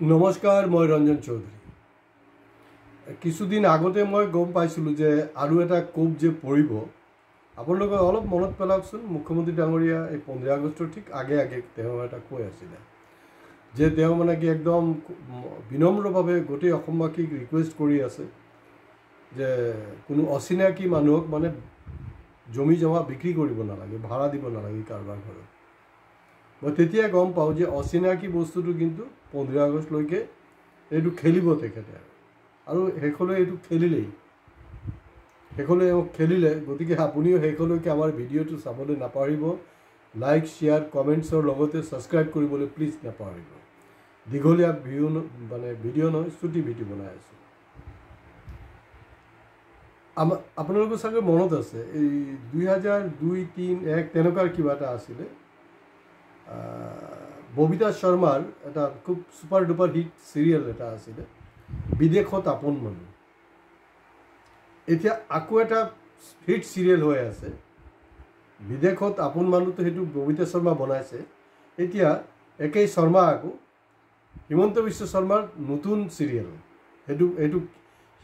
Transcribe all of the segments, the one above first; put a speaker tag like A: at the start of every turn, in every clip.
A: नमस्कार मैं रंजन चौधरी किछुदिन आगते मैं गम पाइছিলোঁ যে আৰু এটা কোপ যে পৰিব আপোনালোকে অলপ মনত পেলাওকচোন মুখ্যমন্ত্ৰী ডাঙৰীয়া এই 15 আগষ্টৰ ঠিক আগে আগে তেওঁ এটা কৈ আছিল যে তেওঁ মানে কি একদম বিনম্ৰভাৱে গোটেই অসমবাসীক ৰিকুৱেষ্ট কৰি আছে যে কোনো অচিনাকি মানুহক মানে জমি জমা বিক্ৰী কৰিব নালাগে ভাড়া দিব নালাগে কাৰোবাৰ ঘৰত মই তেতিয়া গম পাওঁ যে অচিনাকি বস্তুটো কিন্তু 15 আগষ্টলৈকে এইটো খেলিব তেখেতে আৰু হেকলৈ এইটো খেলিলেই হেকলৈ খেলিলে গতিকে আপুনিও হেকলৈকে আমাৰ ভিডিঅ'টো চাবলৈ নাপাহৰিব লাইক শেয়াৰ কমেণ্টছৰ লগতে ছাবস্ক্ৰাইব কৰিবলৈ প্লিজ নাপাহৰিব দীঘলীয়া ভিডিঅ' নহয় ছুটি ভিডিঅ' বনাই আছোঁ আপোনালোকৰ চাগে মনত আছে এই 2002-3-1 তেনেকুৱা কিবা এটা আছিলে ববিতা শৰ্মাৰ এটা খুব সুপাৰ ডুপাৰ হিট সিৰিয়েল এটা আছিলে বিদেশত আপন মানুহ এতিয়া আকৌ এটা হিট সিৰিয়েল হৈ আছে বিদেশত আপন মানুহটো হেতু ববিতা শৰ্মা বনাইছে এতিয়া একেই শৰ্মা আকৌ হিমন্ত বিশ্ব শৰ্মাৰ নতুন সিৰিয়েল হেতু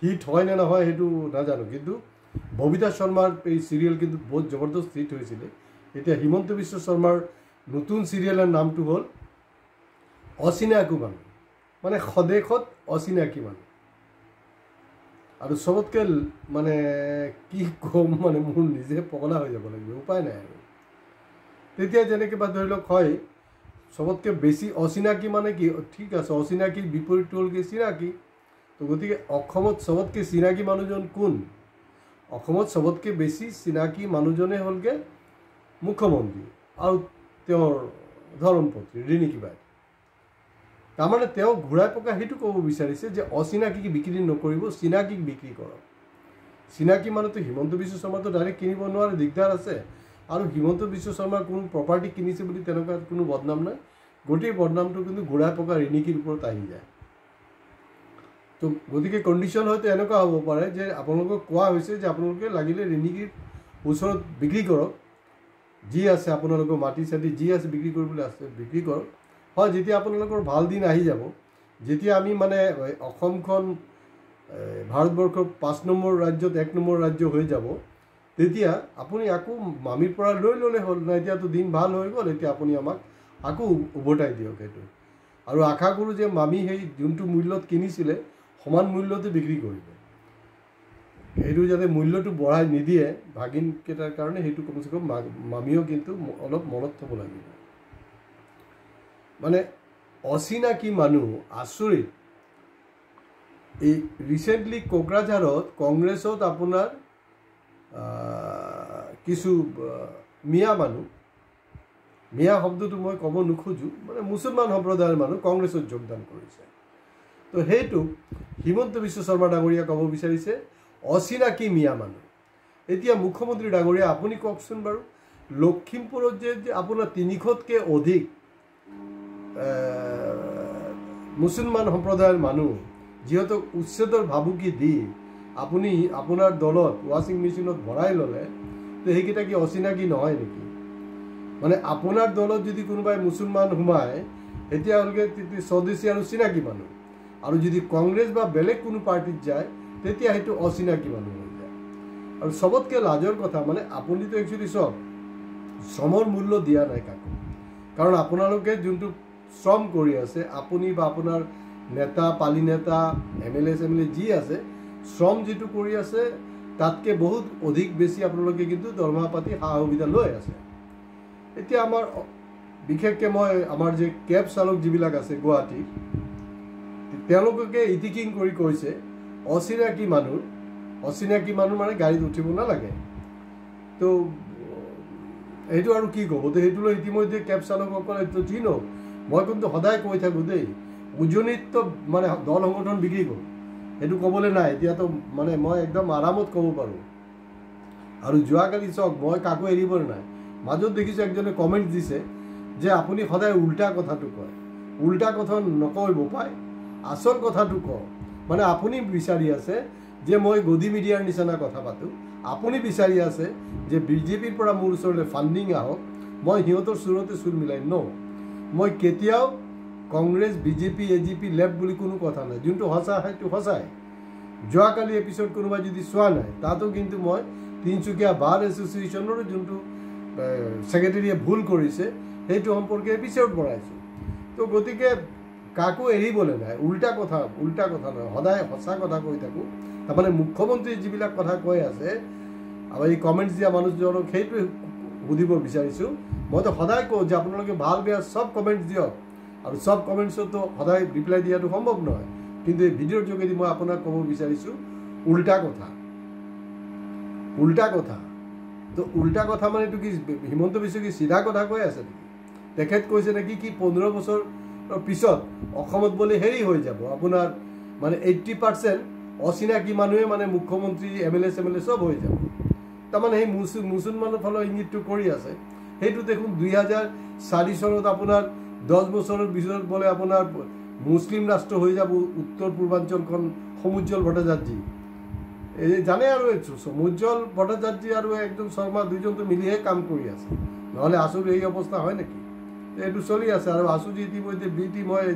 A: হিট হয় না নহয় হেতু নাজানো কিন্তু ববিতা শৰ্মাৰ এই সিৰিয়েল কিন্তু বহুত জবৰদস্ত হিট হৈছিল এতিয়া হিমন্ত বিশ্ব শৰ্মাৰ নতুন সিৰিয়েলৰ নামটো হ'ল অচিনাকি মানুহ মানে খদেখত অচিনাকি মানুহ আৰু সবতকে মানে কি কম মানে মোৰ নিজে পগলা হৈ যাব লাগিব উপায় নাই আৰু তেতিয়া যেনেকৈ বা ধৰি লওক হয় সবতকে বেছি অচিনাকি মানে কি ঠিক আছে অচিনাকিৰ বিপৰীত হ'ল কি চিনাকি তো গতিকে অসমত সবতকে চিনাকি মানুহজন কোন অসমত সবতকে বেছি চিনাকি মানুহজনে হ'লগৈ মুখ্যমন্ত্ৰী আৰু তেওঁৰ ধৰ্মপত্নী ৰিণিকী বাই তাৰমানে তেওঁ ঘূৰাই পকা সেইটো ক'ব বিচাৰিছে যে অচিনাকিক বিক্ৰী নকৰিব চিনাকিক বিক্ৰী কৰক চিনাকি মানুহটো হিমন্ত বিশ্ব শৰ্মাটো ডাইৰেক্ট কিনিব নোৱাৰে দিগদাৰ আছে আৰু হিমন্ত বিশ্ব শৰ্মাৰ কোনো প্ৰপাৰ্টি কিনিছে বুলি তেনেকুৱা কোনো বদনাম নাই গোটেই বদনামটো কিন্তু ঘূৰাই পকা ৰিণিকীৰ ওপৰত আহি যায় তো গতিকে কণ্ডিশ্যন হয়তো এনেকুৱা হ'ব পাৰে যে আপোনালোকক কোৱা হৈছে যে আপোনালোকে লাগিলে ৰিণিকীৰ ওচৰত বিক্ৰী কৰক যি আছে আপোনালোকৰ মাটি চাটি যি আছে বিক্ৰী কৰিবলৈ আছে বিক্ৰী কৰক হয় যেতিয়া আপোনালোকৰ ভাল দিন আহি যাব যেতিয়া আমি মানে অসমখন ভাৰতবৰ্ষৰ 5 নম্বৰ ৰাজ্যত 1 নম্বৰ ৰাজ্য হৈ যাব তেতিয়া আপুনি আকৌ মামিৰ পৰা লৈ ল'লে হ'ল না এতিয়াতো দিন ভাল হৈ গ'ল এতিয়া আপুনি আমাক আকৌ উভতাই দিয়ক এইটো আৰু আশা কৰোঁ যে মামি সেই যোনটো মূল্যত কিনিছিলে সমান মূল্যতে বিক্ৰী কৰিব এইটো যাতে মূল্যটো বঢ়াই নিদিয়ে ভাগিনকেইটাৰ কাৰণে সেইটো কমচে কম মামিও কিন্তু অলপ মনত থ'ব লাগিব মানে অচিনাকি মানুহ আচৰিত এই ৰিচেণ্টলি কোকৰাঝাৰত কংগ্ৰেছত আপোনাৰ কিছু মিয়া মানুহ মিয়া শব্দটো মই ক'ব নোখোজো মানে মুছলমান সম্প্ৰদায়ৰ মানুহ কংগ্ৰেছত যোগদান কৰিছে তো সেইটো হিমন্ত বিশ্ব শৰ্মা ডাঙৰীয়া ক'ব বিচাৰিছে অচিনাকি মিয়া মানুহ এতিয়া মুখ্যমন্ত্ৰী ডাঙৰীয়া আপুনি কওকচোন বাৰু লখিমপুৰত যে আপোনাৰ 300তকৈ অধিক মুছলমান সম্প্ৰদায়ৰ মানুহ যিহেতু উচ্ছেদৰ ভাবুকি দি আপুনি আপোনাৰ দলত ৱাশ্বিং মেচিনত ভৰাই ল'লে তো সেইকেইটা কি অচিনাকি নহয় নেকি মানে আপোনাৰ দলত যদি কোনোবাই মুছলমান সোমায় তেতিয়াহ'লে স্বদেশী আৰু চিনাকি মানুহ আৰু যদি কংগ্ৰেছ বা বেলেগ কোনো পাৰ্টিত যায় তেতিয়া সেইটো অচিনাকি মানুহ হৈ যায় আৰু সবতকৈ লাজৰ কথা মানে আপুনিতো একচুৱেলি চব শ্ৰমৰ মূল্য দিয়া নাই কাকো কাৰণ আপোনালোকে যোনটো শ্ৰম কৰি আছে আপুনি বা আপোনাৰ নেতা পালি নেতা MLA যি আছে শ্ৰম যিটো কৰি আছে তাতকৈ বহুত অধিক বেছি আপোনালোকে কিন্তু দৰমহা পাতি সা সুবিধা লৈ আছে এতিয়া আমাৰ বিশেষকৈ মই আমাৰ যে কেব চালক যিবিলাক আছে গুৱাহাটীত তেওঁলোকে ইটিকিং কৰি কৈছে অচিনাকি মানুহ মানে গাড়ীত উঠিব নালাগে তো এইটো আৰু কি ক'ব তো সেইটোলৈ ইতিমধ্যে কেব চালকসকলে এইটো যি নহওক মই কিন্তু সদায় কৈ থাকোঁ দেই উজনিত মানে দল সংগঠন বিক্ৰী কৰোঁ সেইটো ক'বলৈ নাই এতিয়াতো মানে মই একদম আৰামত ক'ব পাৰোঁ আৰু যোৱাকালি চাওক মই কাকো এৰিবলৈ নাই মাজত দেখিছোঁ একজনে কমেণ্ট দিছে যে আপুনি সদায় উল্টা কথাটো কয় উল্টা কথা নকয় পায় আচল কথাটো কওঁ মানে আপুনি বিচাৰি আছে যে মই গদি মিডিয়াৰ নিচিনা কথা পাতোঁ আপুনি বিচাৰি আছে যে বিজেপিৰ পৰা মোৰ ওচৰলৈ ফাণ্ডিং আহক মই সিহঁতৰ চুৰতে চুৰ মিলাই ন মই কেতিয়াও কংগ্ৰেছ বিজেপি এজিপি লেফ্ট বুলি কোনো কথা নাই যোনটো সঁচা সেইটো সঁচাই যোৱাকালি এপিছড কোনোবাই যদি চোৱা নাই তাতো কিন্তু মই তিনিচুকীয়া বাৰ এছ'চিয়েশ্যনৰো যোনটো ছেক্ৰেটেৰীয়ে ভুল কৰিছে সেইটো সম্পৰ্কে এপিছড বনাইছোঁ তো গতিকে কাকো এৰিবলৈ নাই উল্টা কথা নহয় সদায় সঁচা কথা কৈ থাকোঁ তাৰমানে মুখ্যমন্ত্ৰী যিবিলাক কথা কৈ আছে আৰু এই কমেণ্টছ দিয়া মানুহজনক সেইটোৱে সুধিব বিচাৰিছোঁ মইতো সদায় কওঁ যে আপোনালোকে ভাল বেয়া চব কমেণ্টছ দিয়ক আৰু চব কমেণ্টছতো সদায় ৰিপ্লাই দিয়াটো সম্ভৱ নহয় কিন্তু এই ভিডিঅ'ৰ যোগেদি মই আপোনাক ক'ব বিচাৰিছোঁ উল্টা কথা তো উল্টা কথা মানে এইটো কি হিমন্ত বিশ্ব কি চিধা কথা কৈ আছে নেকি তেখেত কৈছে নেকি কি 15 বছৰ পিছত অসমত বোলে হেৰি হৈ যাব আপোনাৰ মানে 80% অচিনাকি মানুহে মানে মুখ্যমন্ত্ৰী এমএলএ চব হৈ যাব তাৰমানে সেই মুছলমানৰ ফালৰ ইংগিতটো কৰি আছে সেইটো দেখোন 2004 চনত আপোনাৰ 10 বছৰৰ পিছত বোলে আপোনাৰ মুছলিম ৰাষ্ট্ৰ হৈ যাব উত্তৰ পূৰ্বাঞ্চলখন সমুজ্জ্বল ভট্টাচাৰ্যী এই জানে আৰু সমুজ্জ্বল ভট্টাচাৰ্যী আৰু একজন শৰ্মা দুইজনটো মিলিহে কাম কৰি আছে নহ'লে আছুৰ এই অৱস্থা হয় নেকি এইটো চলি আছে আৰু আছু যি ইতিমধ্যে বি টিম হয়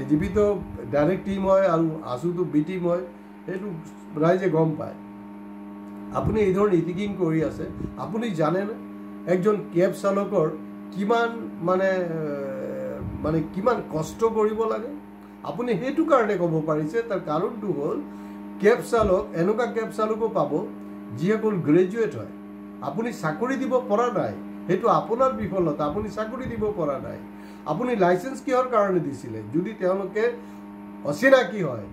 A: এজিপিতো ডাইৰেক্ট টিম হয় আৰু আছুটো বি টিম হয় সেইটো ৰাইজে গম পায় আপুনি এই ধৰণে ইটিকিং কৰি আছে আপুনি জানেনে একজন কেব চালকৰ কিমান মানে কিমান কষ্ট কৰিব লাগে আপুনি সেইটো কাৰণে ক'ব পাৰিছে তাৰ কাৰণটো হ'ল কেব চালক এনেকুৱা কেব চালকো পাব যিসকল গ্ৰেজুৱেট হয় আপুনি চাকৰি দিব পৰা নাই সেইটো আপোনাৰ বিফলতা আপুনি চাকৰি দিব পৰা নাই আপুনি লাইসেন্স কিহৰ কাৰণে দিছিলে যদি তেওঁলোকে অচিনাকি হয়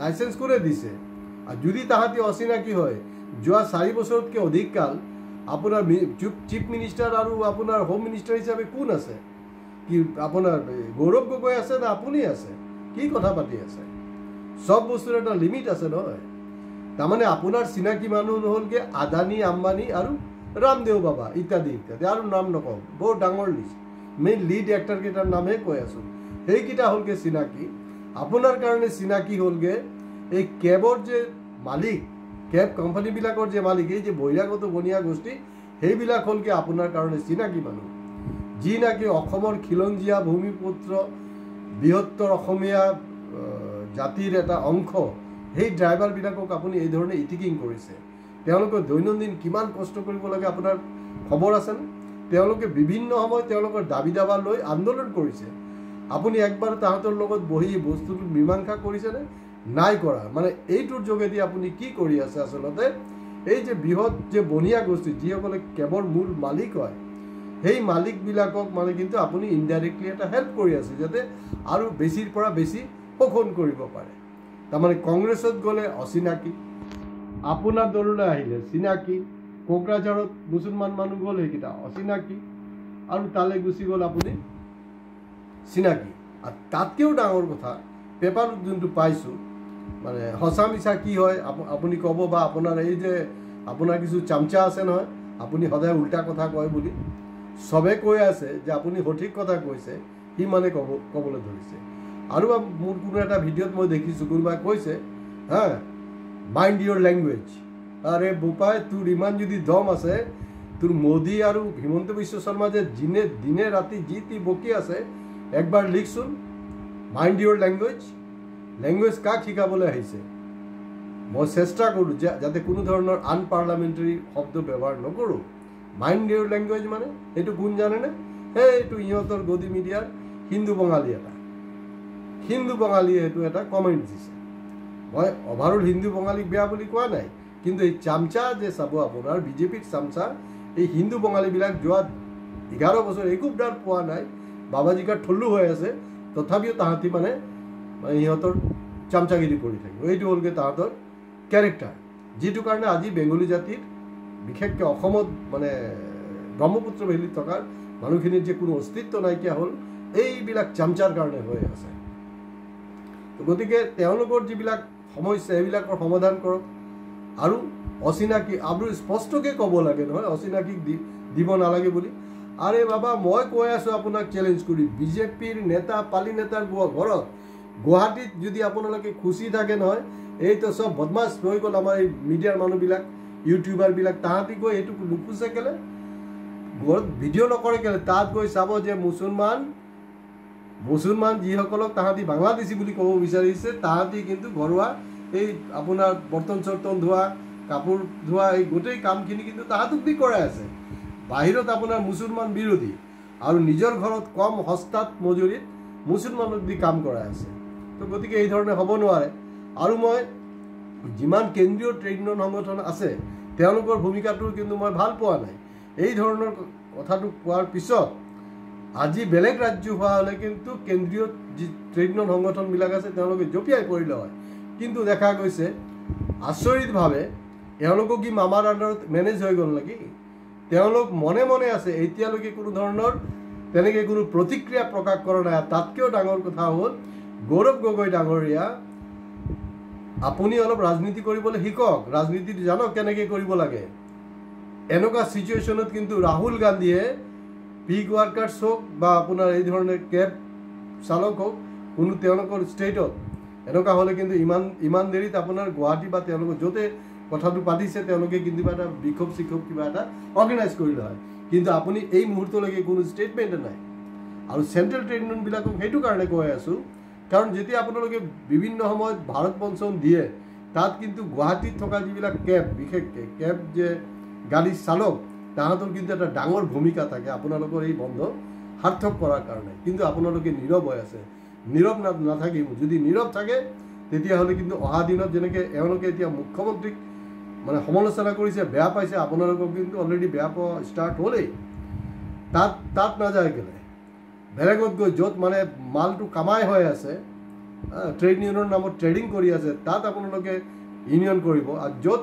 A: লাইসেন্স কোনে দিছে আৰু যদি তাহাঁতি অচিনাকি হয় যোৱা 4 বছৰতকৈ অধিক কাল আপোনাৰ চিফ মিনিষ্টাৰ আৰু আপোনাৰ হোম মিনিষ্টাৰ হিচাপে কোন আছে কি আপোনাৰ গৌৰৱ গগৈ আছে না আপুনি আছে কি কথা পাতি আছে সব বস্তুৰ এটা লিমিট আছে নহয় তাৰমানে আপোনাৰ চিনাকি মানুহ নহ'লকে আদানী আম্বানী আৰু ৰামদেৱ বাবা ইত্যাদি আৰু নাম নকওঁ বহুত ডাঙৰ লিষ্ট মেইন লিড এক্টৰ কেইটাৰ নামহে কৈ আছোঁ সেইকেইটা হ'লগে চিনাকি আপোনাৰ কাৰণে চিনাকি হ'লগে এই কেবৰ যে মালিক কেব কোম্পানীবিলাকৰ যে মালিক এই যে বহিৰাগত বনিয়া গোষ্ঠী সেইবিলাক হ'লগে আপোনাৰ কাৰণে চিনাকি মানুহ যি নাকি অসমৰ খিলঞ্জীয়া ভূমিপুত্ৰ বৃহত্তৰ অসমীয়া জাতিৰ এটা অংশ সেই ড্ৰাইভাৰবিলাকক আপুনি এই ধৰণে ইটিকিং কৰিছে তেওঁলোকে দৈনন্দিন কিমান কষ্ট কৰিব লাগে আপোনাৰ খবৰ আছেনে তেওঁলোকে বিভিন্ন সময়ত তেওঁলোকৰ দাবী দাবা লৈ আন্দোলন কৰিছে আপুনি একবাৰ তাহাঁতৰ লগত বহি বস্তুটো মীমাংসা কৰিছেনে নাই কৰা মানে এইটোৰ যোগেদি আপুনি কি কৰি আছে আচলতে এই যে বৃহৎ যে বনিয়া গোষ্ঠী যিসকলে কেৱল মূল মালিক হয় সেই মালিকবিলাকক মানে কিন্তু আপুনি ইনডাইৰেক্টলি এটা হেল্প কৰি আছে যাতে আৰু বেছিৰ পৰা বেছি শোষণ কৰিব পাৰে তাৰমানে কংগ্ৰেছত গ'লে অচিনাকি আপোনাৰ দললৈ আহিলে চিনাকি কোকৰাঝাৰত মুছলমান মানুহ গ'ল সেইকেইটা অচিনাকি আৰু তালৈ গুচি গ'ল আপুনি চিনাকি আৰু তাতকৈও ডাঙৰ কথা পেপাৰত যোনটো পাইছোঁ মানে সঁচা মিছা কি হয় আপুনি ক'ব বা আপোনাৰ এই যে আপোনাৰ কিছু চামচা আছে নহয় আপুনি সদায় উল্টা কথা কয় বুলি সবে কৈ আছে যে আপুনি সঠিক কথা কৈছে সি মানে ক'বলৈ ধৰিছে আৰু মোৰ কোনো এটা ভিডিঅ'ত মই দেখিছোঁ কোনোবাই কৈছে হা মাইণ্ড ইয়ৰ লেংগুৱেজ আৰে বোপাই তোৰ ইমান যদি দম আছে তোৰ মোদী আৰু হিমন্ত বিশ্ব শৰ্মা যে দিনে ৰাতি যি তি বকি আছে একবাৰ লিখচোন মাইণ্ড ইয়ৰ লেংগুৱেজ কাক শিকাবলৈ আহিছে মই চেষ্টা কৰোঁ যাতে কোনো ধৰণৰ আনপাৰ্লামেণ্টাৰী শব্দ ব্যৱহাৰ নকৰোঁ মাইণ্ড ইয়ৰ লেংগুৱেজ মানে এইটো কোন জানেনে এইটো ইহঁতৰ গদি মিডিয়াৰ হিন্দু বঙালীয়ে এইটো এটা কমেণ্ট দিছে মই অভাৰঅল হিন্দু বঙালীক বেয়া বুলি কোৱা নাই কিন্তু এই চামচা যে চাব আপোনাৰ বিজেপিৰ চামচা এই হিন্দু বঙালীবিলাক যোৱা 11 বছৰ একো ডাল পোৱা নাই বাবাজিকাৰ ঠল্লু হৈ আছে তথাপিও তাহাঁতি মানে ইহঁতৰ চামচাগিৰি কৰি থাকিব এইটো হ'লগৈ তাহাঁতৰ কেৰেক্টাৰ যিটো কাৰণে আজি বেংগলী জাতিৰ বিশেষকৈ অসমত মানে ব্ৰহ্মপুত্ৰ ভেলীত থকাৰ মানুহখিনিৰ যে কোনো অস্তিত্ব নাইকিয়া হ'ল এইবিলাক চামচাৰ কাৰণে হৈ আছে গতিকে তেওঁলোকৰ যিবিলাক সমস্যা এইবিলাকৰ সমাধান কৰক আৰু অচিনাকি আপুনি স্পষ্টকৈ ক'ব লাগে নহয় অচিনাকিক দিব নালাগে বুলি আৰে বাবা মই কৈ আছোঁ আপোনাক চেলেঞ্জ কৰি বিজেপিৰ নেতা পালি নেতাৰ ঘৰত গুৱাহাটীত যদি আপোনালোকে খুচি থাকে নহয় এইটো চব বদমাছ হৈ গ'ল আমাৰ এই মিডিয়াৰ মানুহবিলাক ইউটিউবাৰবিলাক তাহাঁতি গৈ এইটো নুখুচে কেলে ঘৰত ভিডিঅ' নকৰে কেলে তাত গৈ চাব যে মুছলমান মুছলমান যিসকলক তাহাঁতি বাংলাদেশী বুলি ক'ব বিচাৰিছে তাহাঁতি কিন্তু ঘৰুৱা এই আপোনাৰ বৰ্তন চৰ্তন ধোৱা কাপোৰ ধোৱা এই গোটেই কামখিনি কিন্তু তাহাঁতক দি কৰাই আছে। বাহিৰত আপোনাৰ মুছলমান বিৰোধী আৰু নিজৰ ঘৰত কম সস্তাত মজুৰিত মুছলমানক দি কাম কৰাই আছে। তো গতিকে এই ধৰণে হ'ব নোৱাৰে। আৰু মই যিমান কেন্দ্ৰীয় ট্ৰেড ইউনিয়ন সংগঠন আছে তেওঁলোকৰ ভূমিকাটো কিন্তু মই ভাল পোৱা নাই। এই ধৰণৰ কথাটো কোৱাৰ পিছত আজি বেলেগ ৰাজ্য হোৱা হ'লে কিন্তু কেন্দ্ৰীয় যি ট্ৰেড ইউনিয়ন সংগঠনবিলাক আছে তেওঁলোকে জঁপিয়াই পৰিলে হয়। কিন্তু দেখা গৈছে আচৰিতভাৱে এওঁলোকক কি মামাৰ আণ্ডাৰত মেনেজ হৈ গ'ল নেকি? তেওঁলোক মনে মনে আছে, এতিয়ালৈকে কোনো ধৰণৰ তেনেকৈ কোনো প্ৰতিক্ৰিয়া প্ৰকাশ কৰা নাই। তাতকৈও ডাঙৰ কথা হ'ল গৌৰৱ গগৈ ডাঙৰীয়া, আপুনি অলপ ৰাজনীতি কৰিবলৈ শিকক, ৰাজনীতি জানক কেনেকৈ কৰিব লাগে। এনেকুৱা চিটুৱেশ্যনত কিন্তু ৰাহুল গান্ধীয়ে পিগ ৱাৰ্কাৰ্ছ হওক বা আপোনাৰ এই ধৰণে কেব চালক হওক কোনো তেওঁলোকৰ ষ্টেটত এনেকুৱা হ'লে কিন্তু ইমান দেৰিত আপোনাৰ গুৱাহাটী বা তেওঁলোকৰ য'তে কথাটো পাতিছে তেওঁলোকে কিন্তু কিবা এটা বিক্ষোভ চিক্ষোভ কিবা এটা অৰ্গেনাইজ কৰিলে হয়। কিন্তু আপুনি এই মুহূৰ্তলৈকে কোনো ষ্টেটমেণ্টে নাই। আৰু চেণ্ট্ৰেল ট্ৰেড ইউনিয়নবিলাকক সেইটো কাৰণে কৈ আছোঁ, কাৰণ যেতিয়া আপোনালোকে বিভিন্ন সময়ত ভাৰত পঞ্চম দিয়ে তাত কিন্তু গুৱাহাটীত থকা যিবিলাক কেব, বিশেষকৈ কেব যে গাড়ী চালক তাহাঁতৰ কিন্তু এটা ডাঙৰ ভূমিকা থাকে আপোনালোকৰ এই বন্ধ সাৰ্থক কৰাৰ কাৰণে। কিন্তু আপোনালোকে নীৰৱ হৈ আছে। নীৰৱ নাথাকিব। যদি নীৰৱ থাকে তেতিয়াহ'লে কিন্তু অহা দিনত যেনেকৈ এওঁলোকে এতিয়া মুখ্যমন্ত্ৰীক মানে সমালোচনা কৰিছে, বেয়া পাইছে, আপোনালোকক কিন্তু অলৰেডি বেয়া পোৱা ষ্টাৰ্ট হ'লেই। তাত নাযায় কেলে বেলেগত গৈ য'ত মানে মালটো কামাই হৈ আছে, ট্ৰেড ইউনিয়নৰ নামত ট্ৰেডিং কৰি আছে, তাত আপোনালোকে ইউনিয়ন কৰিব। আৰু য'ত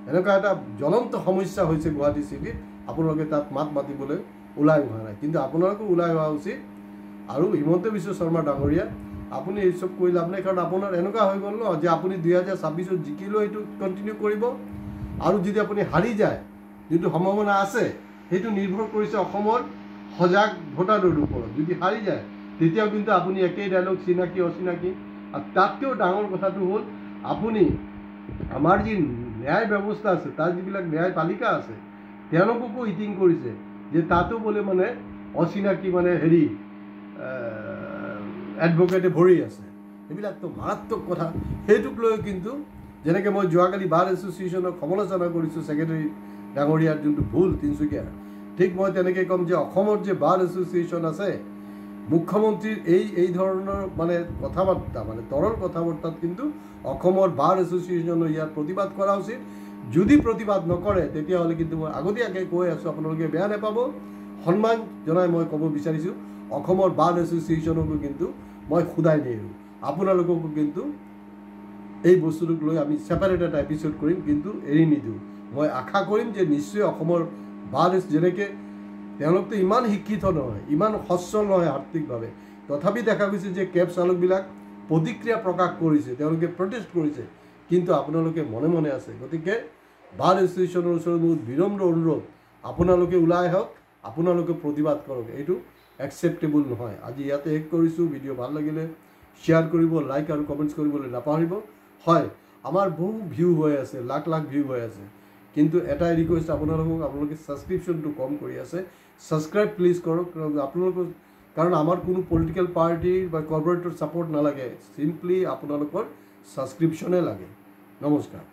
A: এনেকুৱা এটা জ্বলন্ত সমস্যা হৈছে গুৱাহাটী চিটিত আপোনালোকে তাত মাত মাতিবলৈ ওলাই অহা নাই। কিন্তু আপোনালোকো ওলাই অহা উচিত। আৰু হিমন্ত বিশ্ব শৰ্মা ডাঙৰীয়া, আপুনি এই চব কৰি লাভ নাই, কাৰণ আপোনাৰ এনেকুৱা হৈ গ'ল ন যে আপুনি 2026ত জিকিলেও এইটো কণ্টিনিউ কৰিব। আৰু যদি আপুনি হাৰি যায়, যিটো সম্ভাৱনা আছে সেইটো নিৰ্ভৰ কৰিছে অসমৰ সজাগ ভোটাৰৰ ওপৰত। যদি হাৰি যায় তেতিয়াও কিন্তু আপুনি একেই ডাইলগ, চিনাকি অচিনাকি। আৰু তাতকৈও ডাঙৰ কথাটো হ'ল আপুনি আমাৰ যি ন্যায় ব্যৱস্থা আছে, তাৰ যিবিলাক ন্যায় পালিকা আছে তেওঁলোককো ইটিং কৰিছে যে তাতো বোলে মানে অচিনাকি মানে এডভকেটে ভৰি আছে। এইবিলাকতো মাৰাত্মক কথা। সেইটোক লৈ কিন্তু যেনেকৈ মই যোৱাকালি বাৰ এছ'চিয়েশ্যনক সমালোচনা কৰিছোঁ ছেক্ৰেটাৰী ডাঙৰীয়াৰ যোনটো ভুল তিনিচুকীয়াৰ, ঠিক মই তেনেকৈ ক'ম যে অসমত যে বাৰ এছ'চিয়েশ্যন আছে, মুখ্যমন্ত্ৰীৰ এই ধৰণৰ মানে কথা বাৰ্তা, মানে তৰল কথা বাৰ্তাত কিন্তু অসমৰ বাৰ এছ'চিয়েশ্যনৰ ইয়াত প্ৰতিবাদ কৰা উচিত। যদি প্ৰতিবাদ নকৰে তেতিয়াহ'লে কিন্তু মই আগতীয়াকৈ কৈ আছোঁ, আপোনালোকে বেয়া নাপাব, সন্মান জনাই মই ক'ব বিচাৰিছোঁ, অসমৰ বাৰ এছ'চিয়েশ্যনকো কিন্তু মই সোধাই নিদিওঁ। আপোনালোককো কিন্তু এই বস্তুটোক লৈ আমি ছেপাৰেট এটা এপিছ'ড কৰিম, কিন্তু এৰি নিদিওঁ। মই আশা কৰিম যে নিশ্চয় অসমৰ বাৰ যেনেকৈ তেওঁলোকতো ইমান শিক্ষিত নহয়, ইমান সচ্ছল নহয় আৰ্থিকভাৱে, তথাপি দেখা গৈছে যে কেব চালকবিলাক প্ৰতিক্ৰিয়া প্ৰকাশ কৰিছে, তেওঁলোকে প্ৰটেষ্ট কৰিছে, কিন্তু আপোনালোকে মনে মনে আছে। গতিকে বাৰ এছ'চিয়েশ্যনৰ ওচৰত মোৰ বিনম্ৰ অনুৰোধ, আপোনালোকে ওলাই আহক, আপোনালোকে প্ৰতিবাদ কৰক। এইটো একচেপ্টেবল নহয়। আজি ইয়াতে শেষ কৰিছোঁ। ভিডিঅ' ভাল লাগিলে শ্বেয়াৰ কৰিব, লাইক আৰু কমেণ্টছ কৰিবলৈ নাপাহৰিব। হয়, আমাৰ বহু ভিউ হৈ আছে, লাখ ভিউ হৈ আছে, কিন্তু এটাই ৰিকুৱেষ্ট আপোনালোকে ছাবস্ক্ৰিপশ্যনটো কম কৰি আছে। ছাবস্ক্ৰাইব প্লিজ কৰক, আপোনালোকৰ কাৰণ আমাৰ কোনো পলিটিকেল পাৰ্টিৰ বা কৰ্পৰেটৰ ছাপৰ্ট নালাগে, চিম্পলি আপোনালোকৰ ছাবস্ক্ৰিপশ্যনে লাগে। নমস্কাৰ।